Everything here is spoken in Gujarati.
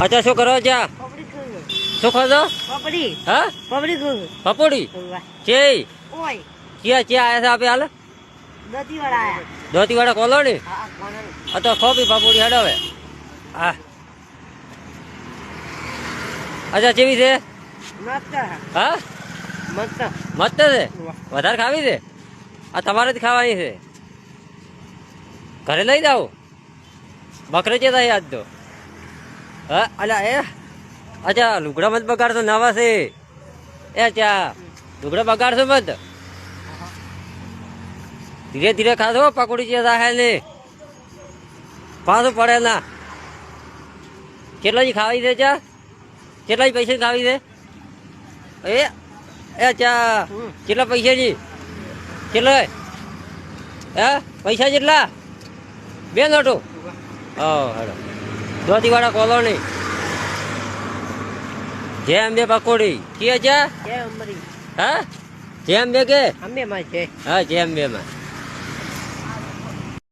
અચ્છા શું કરો છો? શું ખો છો? પપડી હા પપડી પપોડી છે ઓય ક્યાં ક્યાં આયા છે આપે હાલ દતી વાળા આયા ધોતી વાળા કોલોની હા કોણ આ તો ખોબી પપોડી હેડો હવે હા અચ્છા કેવી છે મસ્ત હા મસ્ત મસ્ત છે વધારે ખાવી છે આ તમારે જ ખાવાની છે ઘરે લઈ જાઓ બકરે છે આજ તો હા અલ્યા એ અચ્છા લુગડા મત બગાડશો નવા છે એ ચા લુગડા બગાડશો મત ધીરે ધીરે ખાશો પકોડી છે હે ને પાછું પડે ના કેટલા જ ખાવી છે ચા કેટલા જ પૈસા ખાવી છે એ ચા કેટલા પૈસા જી કેટલા હે પૈસા કેટલા બે નોટો હા હેડો ધોતીવાળા કોલોની જેમ બે પકોડી કે છે જય અંબરી હા જેમ બે કે અમે માં છે હા જેમ બે માં